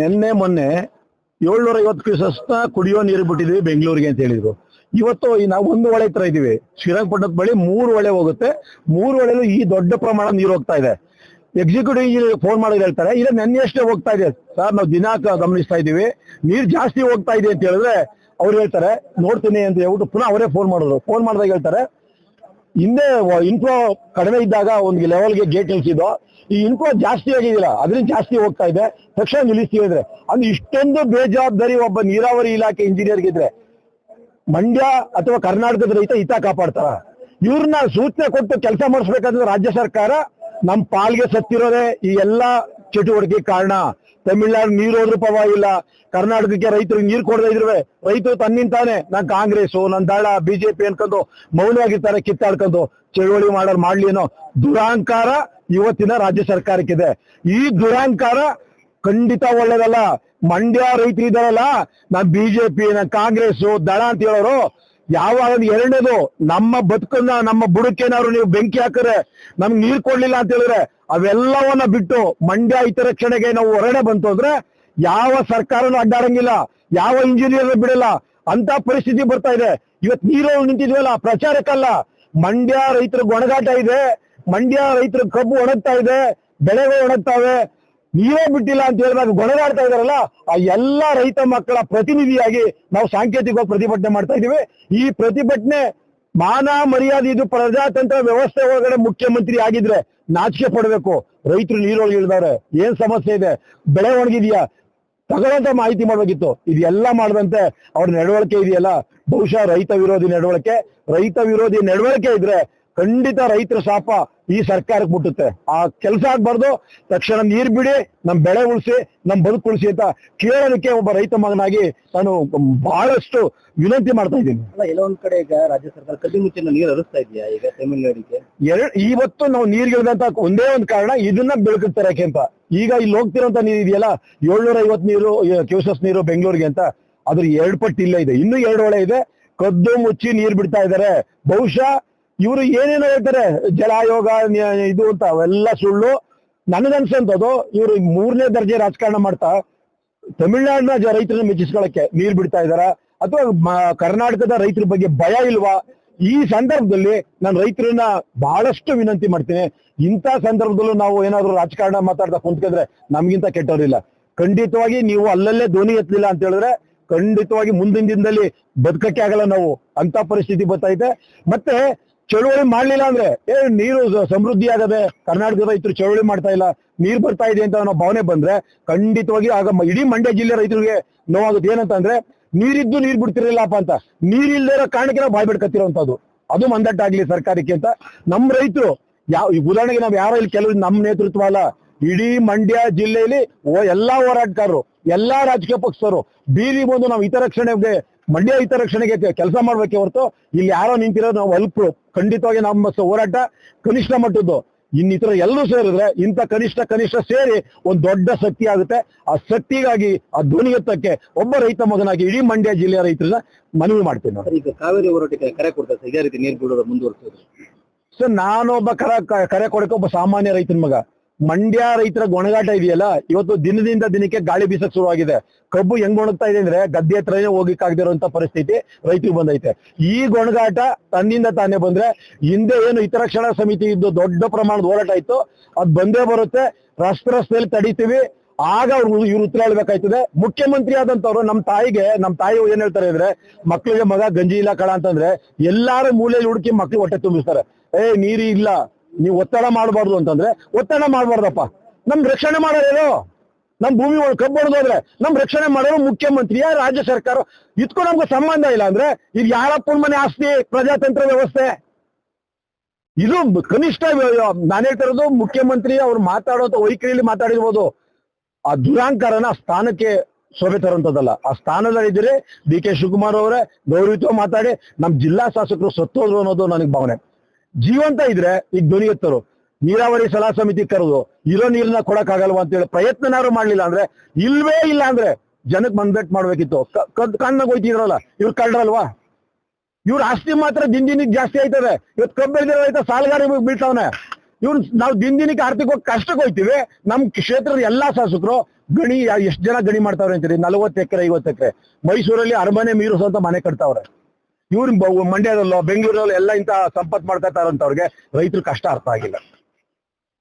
ನಿನ್ನೆ ಮೊನ್ನೆ 750 ಕ್ಯೂಸೆಸ್ ಕುಡಿಯೋ ನೀರು ಬಿಟ್ಟಿದ್ವಿ ಬೆಂಗಳೂರಿಗೆ ಅಂತ ಹೇಳಿದ್ರು. ಇವತ್ತು ನಾವು 1 ಹೊಳೆ ಹತ್ರ ಇದೀವಿ. ಶ್ರೀರಂಗಪಟ್ಟಣದ ಬಳಿ 3 ಹೊಳೆ ಹೋಗುತ್ತೆ. 3 ಹೊಳೆಲು ಈ ದೊಡ್ಡ ಪ್ರಮಾಣ ನೀರು ಹೋಗ್ತಾ ಇದೆ. ಎಕ್ಸಿಕ್ಯೂಟಿವ್ ಇಂಜಿನಿಯರ್ ಫೋನ್ ಮಾಡಿ ಹೇಳ್ತಾರೆ, ಇಲ್ಲ ನೆನ್ನೆ ಅಷ್ಟೇ ಹೋಗ್ತಾ ಇದೆ ಸರ್, ನಾವು ದಿನ ಗಮನಿಸ್ತಾ ಇದೀವಿ, ನೀರು ಜಾಸ್ತಿ ಹೋಗ್ತಾ ಇದೆ ಅಂತ ಹೇಳಿದ್ರೆ ಅವ್ರು ಹೇಳ್ತಾರೆ ನೋಡ್ತೀನಿ ಅಂತ ಹೇಳ್ಬಿಟ್ಟು ಪುನಃ ಅವರೇ ಫೋನ್ ಮಾಡಿದ್ರು. ಫೋನ್ ಮಾಡಿದಾಗ ಹೇಳ್ತಾರೆ, ಹಿಂದೆ ಇನ್ಫ್ಲೋ ಕಡಿಮೆ ಇದ್ದಾಗ ಒಂದು ಲೆವೆಲ್ಗೆ ಗೇಟ್ ನಿಲ್ಸಿದ್ದು, ಈ ಇನ್ಫ್ಲೋ ಜಾಸ್ತಿ ಆಗಿದಿಲ್ಲ, ಅದರಿಂದ ಜಾಸ್ತಿ ಹೋಗ್ತಾ ಇದೆ, ತಕ್ಷಣ ನಿಲ್ಲಿಸ್ತೀವಿ ಅಂದ್ರೆ ಅಂದ್ರೆ ಇಷ್ಟೊಂದು ಬೇಜವಾಬ್ದಾರಿ ಒಬ್ಬ ನೀರಾವರಿ ಇಲಾಖೆ ಇಂಜಿನಿಯರ್ಗಿದ್ರೆ ಮಂಡ್ಯ ಅಥವಾ ಕರ್ನಾಟಕದ ರೈತ ಹಿತ ಕಾಪಾಡ್ತಾರ? ಇವ್ರನ್ನ ಸೂಚನೆ ಕೊಟ್ಟು ಕೆಲಸ ಮಾಡಿಸ್ಬೇಕಂದ್ರೆ ರಾಜ್ಯ ಸರ್ಕಾರ ನಮ್ ಪಾಲ್ಗೆ ಸತ್ತಿರೋದೇ ಈ ಎಲ್ಲಾ ಚಟುವಟಿಕೆ ಕಾರಣ. ತಮಿಳ್ನಾಡು ನೀರು ಹೋದ್ರೂ ಪರವಾಗಿಲ್ಲ, ಕರ್ನಾಟಕಕ್ಕೆ ರೈತರಿಗೆ ನೀರು ಕೊಡದೇ ಇದ್ರೆ ರೈತರು ತನ್ನಿಂತಾನೆ ನಾನ್ ಕಾಂಗ್ರೆಸ್ ನನ್ ದಳ ಬಿಜೆಪಿ ಅನ್ಕೊಂಡು ಮೌನವಾಗಿರ್ತಾರೆ, ಕಿತ್ತಾಡ್ಕೊಂಡು ಚಳುವಳಿ ಮಾಡ್ಲಿ ಅನ್ನೋ ದುರಾಂಕಾರ ಇವತ್ತಿನ ರಾಜ್ಯ ಸರ್ಕಾರಕ್ಕಿದೆ. ಈ ದುರಾಂಕಾರ ಖಂಡಿತ ಒಳ್ಳೇದಲ್ಲ. ಮಂಡ್ಯ ರೈತರು ಇದಾರಲ್ಲ, ನಾನ್ ಬಿಜೆಪಿ ನಾನ್ ಕಾಂಗ್ರೆಸ್ ದಳ ಅಂತ ಹೇಳೋರು ಯಾವಾಗ ಎರಡನೇದು ನಮ್ಮ ಬದುಕನ್ನ ನಮ್ಮ ಬುಡಕ್ಕೇನಾದ್ರು ನೀವು ಬೆಂಕಿ ಹಾಕಿದ್ರೆ ನಮ್ಗೆ ನೀರ್ ಕೊಡ್ಲಿಲ್ಲ ಅಂತ ಹೇಳಿದ್ರೆ ಅವೆಲ್ಲವನ್ನ ಬಿಟ್ಟು ಮಂಡ್ಯ ಹಿತರಕ್ಷಣೆಗೆ ನಾವು ಹೊರಗಡೆ ಬಂತು ಅಂದ್ರೆ ಯಾವ ಸರ್ಕಾರನೂ ಅಡ್ಡಾಡಂಗಿಲ್ಲ, ಯಾವ ಇಂಜಿನಿಯರ್ ಬಿಡಲ್ಲ ಅಂತ ಪರಿಸ್ಥಿತಿ ಬರ್ತಾ ಇದೆ. ಇವತ್ತು ನೀರು ನಿಂತಿದ್ವಲ್ಲ ಪ್ರಚಾರಕ್ಕಲ್ಲ, ಮಂಡ್ಯ ರೈತರ ಗೊಣಗಾಟ ಇದೆ, ಮಂಡ್ಯ ರೈತರ ಕಬ್ಬು ಒಣಗ್ತಾ ಇದೆ, ಬೆಳೆಗಳು ಒಣಗ್ತಾವೆ, ನೀರೇ ಬಿಟ್ಟಿಲ್ಲ ಅಂತ ಹೇಳಿದಾಗ ಗೊಣಗಾಡ್ತಾ ಇದಾರಲ್ಲ, ಆ ಎಲ್ಲಾ ರೈತ ಮಕ್ಕಳ ಪ್ರತಿನಿಧಿಯಾಗಿ ನಾವು ಸಾಂಕೇತಿಕವಾಗಿ ಪ್ರತಿಭಟನೆ ಮಾಡ್ತಾ ಇದೀವಿ. ಈ ಪ್ರತಿಭಟನೆ ಮಾನ ಮರ್ಯಾದೆ, ಇದು ಪ್ರಜಾತಂತ್ರ ವ್ಯವಸ್ಥೆ ಒಳಗಡೆ ಮುಖ್ಯಮಂತ್ರಿ ಆಗಿದ್ರೆ ನಾಚಿಕೆ ಪಡಬೇಕು. ರೈತರು ನೀರೊಳಗೆ ಇಳಿದವ್ರೆ, ಏನ್ ಸಮಸ್ಯೆ ಇದೆ, ಬೆಳೆ ಒಣಗಿದ್ಯಾ ತಗೊಳ್ಳಂತ ಮಾಹಿತಿ ಮಾಡ್ಬೇಕಿತ್ತು. ಇದೆಲ್ಲ ಮಾಡದಂತೆ ಅವ್ರ ನಡವಳಿಕೆ ಇದೆಯಲ್ಲ, ಬಹುಶಃ ರೈತ ವಿರೋಧಿ ನಡವಳಿಕೆ ಇದ್ರೆ ಖಂಡಿತ ರೈತರ ಶಾಪ ಈ ಸರ್ಕಾರಕ್ಕೆ ಮುಟ್ಟುತ್ತೆ. ಆ ಕೆಲಸ ಆಗ್ಬಾರ್ದು. ತಕ್ಷಣ ನೀರ್ ಬಿಡಿ, ನಮ್ ಬೆಳೆ ಉಳಿಸಿ, ನಮ್ ಬದುಕು ಉಳಿಸಿ ಅಂತ ಕೇಳೋದಕ್ಕೆ ಒಬ್ಬ ರೈತ ಮಗನಾಗಿ ನಾನು ಬಹಳಷ್ಟು ವಿನಂತಿ ಮಾಡ್ತಾ ಇದ್ದೀನಿ. ಎಲ್ಲೊಂದ್ ಕಡೆ ಈಗ ರಾಜ್ಯ ಸರ್ಕಾರ ಕದ್ದಿ ಮುಚ್ಚಿನ ನೀರು ಹರಿಸ್ತಾ ಇದೆಯಾ ಈಗ ತಮಿಳುನಾಡಿಗೆ? ಇವತ್ತು ನಾವು ನೀರ್ಗಿಳಿದಂತ ಒಂದೇ ಒಂದು ಕಾರಣ ಇದನ್ನ ಬೆಳಕುತ್ತಾರೆ ಅಂತ. ಈಗ ಇಲ್ಲಿ ಹೋಗ್ತಿರೋಂತ ನೀರು ಇದೆಯಲ್ಲ 750 ಕ್ಯೂಸೆಸ್ ನೀರು ಬೆಂಗಳೂರಿಗೆ ಅಂತ, ಅದ್ರ 2 ಪಟ್ಟು ಇಲ್ಲೇ ಇದೆ. ಇನ್ನೂ 2 ಹೊಳೆ ಇದೆ, ಕದ್ದು ಮುಚ್ಚಿ ನೀರ್ ಬಿಡ್ತಾ ಇದಾರೆ. ಬಹುಶಃ ಇವರು ಏನೇನೋ ಹೇಳ್ತಾರೆ ಜಲಾಯೋಗ ಇದು ಅಂತ, ಅವೆಲ್ಲ ಸುಳ್ಳು. ನನಗನ್ಸಂತದ್ದು ಇವರು 3ನೇ ದರ್ಜೆ ರಾಜಕಾರಣ ಮಾಡ್ತಾ ತಮಿಳ್ನಾಡಿನ ರೈತರನ್ನ ಮೆಚ್ಚಿಸ್ಕೊಳಕ್ಕೆ ನೀರ್ ಬಿಡ್ತಾ ಇದಾರ, ಅಥವಾ ಕರ್ನಾಟಕದ ರೈತರ ಬಗ್ಗೆ ಭಯ ಇಲ್ವಾ? ಈ ಸಂದರ್ಭದಲ್ಲಿ ನಾನು ರೈತರನ್ನ ಬಹಳಷ್ಟು ವಿನಂತಿ ಮಾಡ್ತೀನಿ, ಇಂಥ ಸಂದರ್ಭದಲ್ಲೂ ನಾವು ಏನಾದ್ರು ರಾಜಕಾರಣ ಮಾತಾಡ್ತಾ ಕುಂತ್ಕೊಂಡ್ರೆ ನಮ್ಗಿಂತ ಕೆಟ್ಟವ್ರಿಲ್ಲ. ಖಂಡಿತವಾಗಿ ನೀವು ಅಲ್ಲಲ್ಲೇ ಧ್ವನಿ ಎತ್ತಲಿಲ್ಲ ಅಂತ ಹೇಳಿದ್ರೆ ಖಂಡಿತವಾಗಿ ಮುಂದಿನ ದಿನದಲ್ಲಿ ಬದುಕಕ್ಕೆ ಆಗಲ್ಲ ನಾವು, ಅಂತ ಪರಿಸ್ಥಿತಿ ಬರ್ತೈತೆ. ಮತ್ತೆ ಚಳುವಳಿ ಮಾಡ್ಲಿಲ್ಲ ಅಂದ್ರೆ ನೀರು ಸಮೃದ್ಧಿ ಆಗದೆ, ಕರ್ನಾಟಕದ ರೈತರು ಚಳುವಳಿ ಮಾಡ್ತಾ ಇಲ್ಲ, ನೀರ್ ಬರ್ತಾ ಇದೆ ಅಂತ ನಾವು ಭಾವನೆ ಬಂದ್ರೆ ಖಂಡಿತವಾಗಿ ಆಗ ಇಡೀ ಮಂಡ್ಯ ಜಿಲ್ಲೆ ರೈತರಿಗೆ ನೋವಾಗುತ್ತೆ. ಏನಂತ ಅಂದ್ರೆ ನೀರಿದ್ದು ನೀರ್ ಬಿಡ್ತಿರಲಿಲ್ಲಪ್ಪ ಅಂತ, ನೀರಿಲ್ದೇ ಇರೋ ಕಾರಣಕ್ಕೆ ನಾವು ಬಾಯ್ ಬಿಡ್ಕತ್ತಿರೋಂಥದ್ದು. ಅದು ಮಂದಟ್ಟಾಗ್ಲಿ ಸರ್ಕಾರಕ್ಕೆ ಅಂತ ನಮ್ಮ ರೈತರು ಉದಾಹರಣೆಗೆ ನಾವು ಯಾರೋ ಇಲ್ಲಿ ಕೆಲವು ನಮ್ಮ ನೇತೃತ್ವ ಅಲ್ಲ, ಇಡೀ ಮಂಡ್ಯ ಜಿಲ್ಲೆಯಲ್ಲಿ ಎಲ್ಲಾ ಹೋರಾಟಗಾರರು, ಎಲ್ಲಾ ರಾಜಕೀಯ ಪಕ್ಷದವರು ಬೀದಿ ಬಂದು ನಾವು ಹಿತರಕ್ಷಣೆಗೆ, ಮಂಡ್ಯ ಹಿತರಕ್ಷಣೆಗೆ ಕೆಲಸ ಮಾಡ್ಬೇಕೆ ಹೊರತು ಇಲ್ಲಿ ಯಾರೋ ನಿಂತಿರೋದು ನಾವು ಅಲ್ಪ. ಖಂಡಿತವಾಗಿ ನಮ್ಮ ಹೋರಾಟ ಕನಿಷ್ಠ ಮಟ್ಟದ್ದು. ಇನ್ನಿತರ ಎಲ್ಲರೂ ಸೇರಿದ್ರೆ ಇಂಥ ಕನಿಷ್ಠ ಸೇರಿ ಒಂದ್ ದೊಡ್ಡ ಶಕ್ತಿ ಆಗುತ್ತೆ. ಆ ಶಕ್ತಿಗಾಗಿ ಆ ಧ್ವನಿ ಎತ್ತಕ್ಕೆ ಒಬ್ಬ ರೈತ ಮಗನಾಗಿ ಇಡೀ ಮಂಡ್ಯ ಜಿಲ್ಲೆಯ ರೈತರನ್ನ ಮನವಿ ಮಾಡ್ತೀನಿ. ಈಗ ಕಾವೇರಿ ಹೋರಾಟಕ್ಕೆ ಕರೆ ಕೊಡ್ತಾರೆ, ಇದೇ ರೀತಿ ನೀರು ಬಿಡೋದು ಮುಂದುವರಿಸೋದು ಸರ್. ನಾನೊಬ್ಬ ಕರೆ ಕೊಡಕ್ಕೆ ಒಬ್ಬ ಸಾಮಾನ್ಯ ರೈತನ ಮಗ. ಮಂಡ್ಯ ರೈತರ ಗೊಣಗಾಟ ಇದೆಯಲ್ಲ, ಇವತ್ತು ದಿನದಿಂದ ದಿನಕ್ಕೆ ಗಾಳಿ ಬೀಸಕ್ ಶುರುವಾಗಿದೆ. ಕಬ್ಬು ಹೆಂಗ್ ಒಣಗ್ತಾ ಇದೆ ಅಂದ್ರೆ ಗದ್ದೆ ಹತ್ರನೇ ಹೋಗಿಕ್ಕಾಗದಿರುವಂತ ಪರಿಸ್ಥಿತಿ ರೈತರಿಗೆ ಬಂದೈತೆ. ಈ ಗೊಣಗಾಟ ತನ್ನಿಂದ ತಾನೇ ಬಂದ್ರೆ ಹಿಂದೆ ಏನು ಹಿತರಕ್ಷಣಾ ಸಮಿತಿ ಇದ್ದು ದೊಡ್ಡ ಪ್ರಮಾಣದ ಹೋರಾಟ ಇತ್ತು, ಅದ್ ಬಂದೇ ಬರುತ್ತೆ. ರಸ್ತೆಯಲ್ಲಿ ತಡಿತೀವಿ, ಆಗ ಇವ್ರು ಉತ್ತರ ಹೇಳ್ಬೇಕಾಯ್ತದೆ. ಮುಖ್ಯಮಂತ್ರಿ ಆದಂತವ್ರು ನಮ್ಮ ತಾಯಿ ಏನ್ ಹೇಳ್ತಾರೆ ಅಂದ್ರೆ, ಮಕ್ಳಿಗೆ ಮಗ ಗಂಜಿ ಇಲ್ಲ ಕಳ ಅಂತಂದ್ರೆ ಎಲ್ಲಾರು ಮೂಲೆಯಲ್ಲಿ ಹುಡುಕಿ ಮಕ್ಳು ಹೊಟ್ಟೆ ತುಂಬಿಸ್ತಾರೆ. ನೀರು ಇಲ್ಲ, ನೀವು ಒತ್ತಡ ಮಾಡಬಾರ್ದು ಅಂತಂದ್ರೆ ಒತ್ತಡ ಮಾಡಬಾರ್ದಪ್ಪ. ನಮ್ ರಕ್ಷಣೆ ಮಾಡೋದೇನು? ನಮ್ ಭೂಮಿ ಕಬ್ಬು ಹೊಡೆದೋದ್ರೆ ನಮ್ ರಕ್ಷಣೆ ಮಾಡೋರು ಮುಖ್ಯಮಂತ್ರಿಯ ರಾಜ್ಯ ಸರ್ಕಾರ. ಇದಕ್ಕೂ ನಮ್ಗೆ ಸಂಬಂಧ ಇಲ್ಲ ಅಂದ್ರೆ ಇದು ಯಾರಪ್ಪನ ಮನೆ ಆಸ್ತಿ? ಪ್ರಜಾತಂತ್ರ ವ್ಯವಸ್ಥೆ ಇದು. ಕನಿಷ್ಠ ನಾನು ಹೇಳ್ತಾ ಇರೋದು, ಮುಖ್ಯಮಂತ್ರಿ ಅವ್ರು ಮಾತಾಡೋ ವೈಖರಿಯಲ್ಲಿ ಮಾತಾಡಿರ್ಬೋದು, ಆ ದುರಾಂಕಾರನ ಸ್ಥಾನಕ್ಕೆ ಶೋಭೆ ತರುವಂತದ್ದಲ್ಲ. ಆ ಸ್ಥಾನದಲ್ಲಿದ್ದರೆ ಡಿ ಕೆ ಶಿವಕುಮಾರ್ ಅವರೇ ಗೌರವಿತ ಮಾತಾಡಿ ನಮ್ ಜಿಲ್ಲಾ ಶಾಸಕರು ಸತ್ತೋದ್ರು ಅನ್ನೋದು ನನಗೆ ಭಾವನೆ. ಜೀವಂತ ಇದ್ರೆ ಈಗ ಧ್ವನಿ ಎತ್ತರು, ನೀರಾವರಿ ಸಲಹಾ ಸಮಿತಿ ಕರೆದು ಇರೋ ನೀರನ್ನ ಕೊಡಕ್ ಆಗಲ್ವಾ ಅಂತೇಳಿ ಪ್ರಯತ್ನನಾರು ಮಾಡ್ಲಿಲ್ಲ ಅಂದ್ರೆ, ಇಲ್ವೇ ಇಲ್ಲ ಅಂದ್ರೆ ಜನಕ್ಕೆ ಮಂದಟ್ ಮಾಡ್ಬೇಕಿತ್ತು. ಕಣ್ಣಾಗ ಹೋಯ್ತಿದ್ರಲ್ಲ, ಇವ್ರು ಕಳ್ರಲ್ವಾ? ಇವ್ರ ಆಸ್ತಿ ಮಾತ್ರ ದಿನಕ್ಕೆ ಜಾಸ್ತಿ ಆಯ್ತದೆ. ಇವತ್ತು ಕಬ್ಬು ಬೆಳೆದಿರೋ ರೈತ ಸಾಲಗಾರ ಬೀಳ್ತಾವನೆ. ಇವ್ರು ನಾವು ದಿನಕ್ಕೆ ಆರ್ಥಿಕವಾಗಿ ಕಷ್ಟಕ್ಕೆ ಹೋಗ್ತೀವಿ. ನಮ್ ಕ್ಷೇತ್ರದ ಎಲ್ಲಾ ಶಾಸಕರು ಗಣಿ ಎಷ್ಟು ಜನ ಗಣಿ ಮಾಡ್ತಾವ್ರೆ ಅಂತೀರಿ? 40 ಎಕರೆ 50 ಎಕರೆ. ಮೈಸೂರಲ್ಲಿ ಅರಮನೆ ಮೀರಿಸುವಂತ ಮನೆ ಕಟ್ತಾವ್ರೆ. ಇವ್ರು ಮಂಡ್ಯದಲ್ಲೋ ಬೆಂಗಳೂರಲ್ಲೋ ಎಲ್ಲ ಇಂತ ಸಂಪತ್ ಮಾಡ್ತಾ ಇರ್ತಾರಂತವ್ರಿಗೆ ರೈತರ ಕಷ್ಟ ಅರ್ಥ ಆಗಿಲ್ಲ.